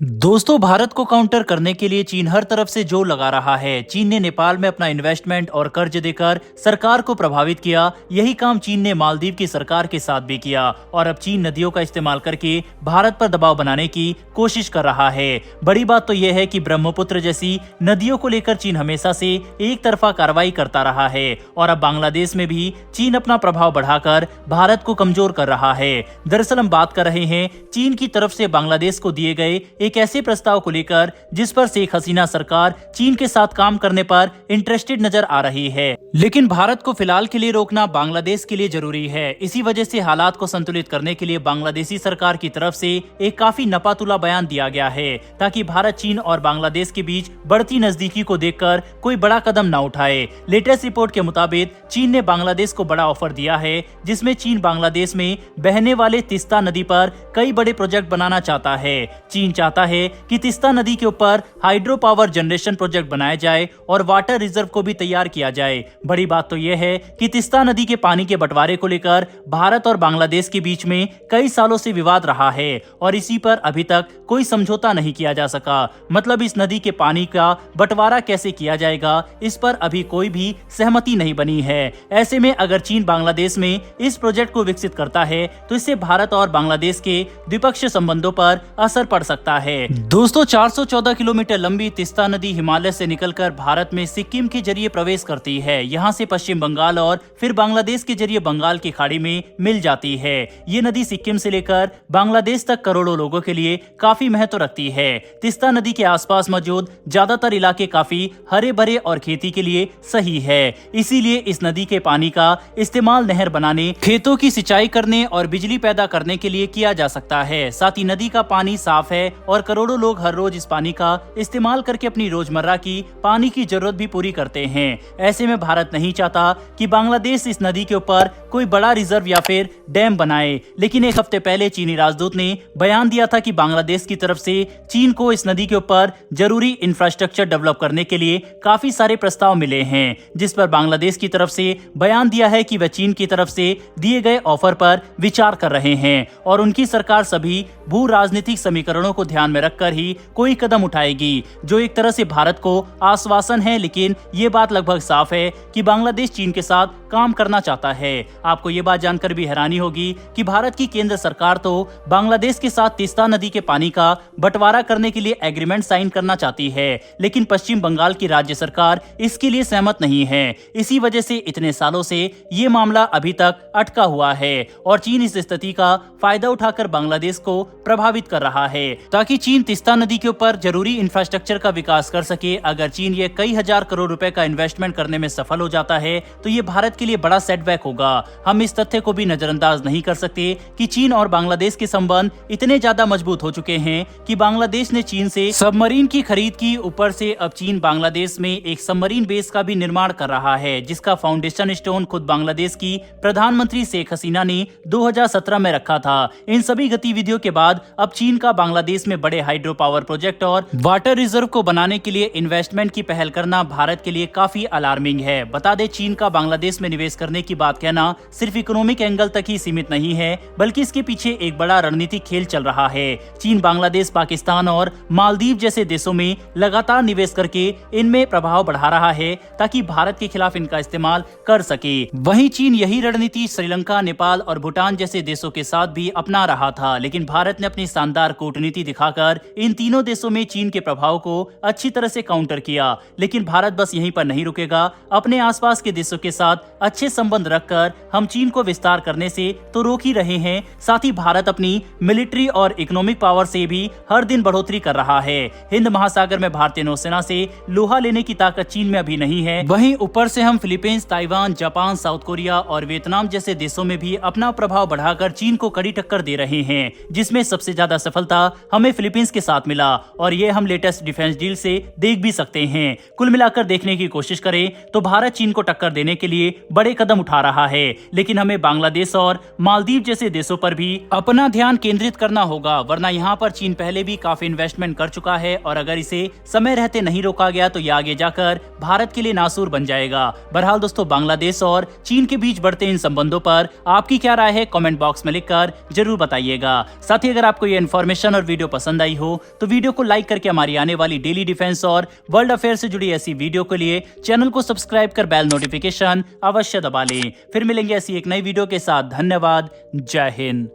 दोस्तों, भारत को काउंटर करने के लिए चीन हर तरफ से जोर लगा रहा है। चीन ने नेपाल में अपना इन्वेस्टमेंट और कर्ज देकर सरकार को प्रभावित किया। यही काम चीन ने मालदीव की सरकार के साथ भी किया और अब चीन नदियों का इस्तेमाल करके भारत पर दबाव बनाने की कोशिश कर रहा है। बड़ी बात तो यह है कि ब्रह्मपुत्र जैसी नदियों को लेकर चीन हमेशा से एक तरफा कार्रवाई करता रहा है और अब बांग्लादेश में भी चीन अपना प्रभाव बढ़ाकर भारत को कमजोर कर रहा है। दरअसल हम बात कर रहे हैं चीन की तरफ से बांग्लादेश को दिए गए एक ऐसे प्रस्ताव को लेकर जिस पर शेख हसीना सरकार चीन के साथ काम करने पर इंटरेस्टेड नजर आ रही है, लेकिन भारत को फिलहाल के लिए रोकना बांग्लादेश के लिए जरूरी है। इसी वजह से हालात को संतुलित करने के लिए बांग्लादेशी सरकार की तरफ से एक काफी नपातुला बयान दिया गया है ताकि भारत, चीन और बांग्लादेश के बीच बढ़ती नजदीकी को देखकर कोई बड़ा कदम न उठाए। लेटेस्ट रिपोर्ट के मुताबिक चीन ने बांग्लादेश को बड़ा ऑफर दिया है जिसमें चीन बांग्लादेश में बहने वाले तिस्ता नदी पर कई बड़े प्रोजेक्ट बनाना चाहता है। चीन चाहता है कि तिस्ता नदी के ऊपर हाइड्रो पावर जनरेशन प्रोजेक्ट बनाया जाए और वाटर रिजर्व को भी तैयार किया जाए। बड़ी बात तो यह है कि तिस्ता नदी के पानी के बंटवारे को लेकर भारत और बांग्लादेश के बीच में कई सालों से विवाद रहा है और इसी पर अभी तक कोई समझौता नहीं किया जा सका। मतलब इस नदी के पानी का बंटवारा कैसे किया जाएगा, इस पर अभी कोई भी सहमति नहीं बनी है। ऐसे में अगर चीन बांग्लादेश में इस प्रोजेक्ट को विकसित करता है तो इससे भारत और बांग्लादेश के द्विपक्षीय संबंधों पर असर पड़ सकता है। दोस्तों, 414 किलोमीटर लंबी तिस्ता नदी हिमालय से निकलकर भारत में सिक्किम के जरिए प्रवेश करती है। यहाँ से पश्चिम बंगाल और फिर बांग्लादेश के जरिए बंगाल की खाड़ी में मिल जाती है। ये नदी सिक्किम से लेकर बांग्लादेश तक करोड़ों लोगों के लिए काफी महत्व रखती है। तिस्ता नदी के आसपास मौजूद ज्यादातर इलाके काफी हरे भरे और खेती के लिए सही है। इसीलिए इस नदी के पानी का इस्तेमाल नहर बनाने, खेतों की सिंचाई करने और बिजली पैदा करने के लिए किया जा सकता है। साथ ही नदी का पानी साफ है और करोड़ों लोग हर रोज इस पानी का इस्तेमाल करके अपनी रोजमर्रा की पानी की जरूरत भी पूरी करते हैं। ऐसे में भारत नहीं चाहता कि बांग्लादेश इस नदी के ऊपर कोई बड़ा रिजर्व या फिर डैम बनाए, लेकिन एक हफ्ते पहले चीनी राजदूत ने बयान दिया था कि बांग्लादेश की तरफ से चीन को इस नदी के ऊपर जरूरी इंफ्रास्ट्रक्चर डेवलप करने के लिए काफी सारे प्रस्ताव मिले हैं, जिस पर बांग्लादेश की तरफ से बयान दिया है कि वह चीन की तरफ से दिए गए ऑफर पर विचार कर रहे हैं और उनकी सरकार सभी भू राजनीतिक समीकरणों को ध्यान में रखकर ही कोई कदम उठाएगी, जो एक तरह से भारत को आश्वासन है। लेकिन ये बात लगभग साफ है कि बांग्लादेश चीन के साथ काम करना चाहता है। आपको ये बात जानकर भी हैरानी होगी कि भारत की केंद्र सरकार तो बांग्लादेश के साथ तिस्ता नदी के पानी का बंटवारा करने के लिए एग्रीमेंट साइन करना चाहती है, लेकिन पश्चिम बंगाल की राज्य सरकार इसके लिए सहमत नहीं है। इसी वजह से इतने सालों से ये मामला अभी तक अटका हुआ है और चीन इस स्थिति का फायदा उठाकर बांग्लादेश को प्रभावित कर रहा है ताकि चीन तिस्ता नदी के ऊपर जरूरी इंफ्रास्ट्रक्चर का विकास कर सके। अगर चीन ये कई हजार करोड़ रुपए का इन्वेस्टमेंट करने में सफल हो जाता है तो ये भारत के लिए बड़ा सेटबैक होगा। हम इस तथ्य को भी नजरअंदाज नहीं कर सकते कि चीन और बांग्लादेश के संबंध इतने ज्यादा मजबूत हो चुके हैं कि बांग्लादेश ने चीन से सबमरीन की खरीद की। ऊपर से अब चीन बांग्लादेश में एक सबमरीन बेस का भी निर्माण कर रहा है, जिसका फाउंडेशन स्टोन खुद बांग्लादेश की प्रधानमंत्री शेख हसीना ने 2017 में रखा था। इन सभी गतिविधियों के बाद अब चीन का बांग्लादेश में बड़े हाइड्रो पावर प्रोजेक्ट और वाटर रिजर्व को बनाने के लिए इन्वेस्टमेंट की पहल करना भारत के लिए काफी अलार्मिंग है। बता दें, चीन का बांग्लादेश में निवेश करने की बात कहना सिर्फ इकोनॉमिक एंगल तक ही सीमित नहीं है, बल्कि इसके पीछे एक बड़ा रणनीतिक खेल चल रहा है। चीन बांग्लादेश, पाकिस्तान और मालदीव जैसे देशों में लगातार निवेश करके इनमें प्रभाव बढ़ा रहा है ताकि भारत के खिलाफ इनका इस्तेमाल कर सके। वहीं चीन यही रणनीति श्रीलंका, नेपाल और भूटान जैसे देशों के साथ भी अपना रहा था, लेकिन भारत ने अपनी शानदार कूटनीति दिखाकर इन तीनों देशों में चीन के प्रभाव को अच्छी तरह से काउंटर किया। लेकिन भारत बस यहीं पर नहीं रुकेगा। अपने आसपास के देशों के साथ अच्छे संबंध रखकर हम चीन को विस्तार करने से तो रोक ही रहे हैं, साथ ही भारत अपनी मिलिट्री और इकोनॉमिक पावर से भी हर दिन बढ़ोतरी कर रहा है। हिंद महासागर में भारतीय नौसेना से लोहा लेने की ताकत चीन में अभी नहीं है। वहीं ऊपर से हम Philippines, Taiwan, Japan, south Korea और वियतनाम जैसे देशों में भी अपना प्रभाव बढ़ाकर चीन को कड़ी टक्कर दे रहे हैं, जिसमें सबसे ज्यादा सफलता हमें फिलीपींस के साथ मिला और ये हम लेटेस्ट डिफेंस डील से देख भी सकते हैं। कुल मिलाकर देखने की कोशिश करें तो भारत चीन को टक्कर देने के लिए बड़े कदम उठा रहा है, लेकिन हमें बांग्लादेश और मालदीव जैसे देशों पर भी अपना ध्यान केंद्रित करना होगा, वरना यहाँ पर चीन पहले भी काफी इन्वेस्टमेंट कर चुका है और अगर इसे समय रहते नहीं रोका गया तो ये आगे जाकर भारत के लिए नासूर बन जाएगा। बहरहाल दोस्तों, बांग्लादेश और चीन के बीच बढ़ते इन संबंधों पर आपकी क्या राय है, कमेंट बॉक्स में लिखकर जरूर बताइएगा। साथ ही अगर आपको ये इन्फॉर्मेशन और वीडियो पसंद आई हो तो वीडियो को लाइक करके हमारी आने वाली डेली डिफेंस और वर्ल्ड अफेयर से जुड़ी ऐसी वीडियो के लिए चैनल को सब्सक्राइब कर बेल नोटिफिकेशन अवश्य दबा लें। फिर मिलेंगे ऐसी एक नई वीडियो के साथ। धन्यवाद। जय हिंद।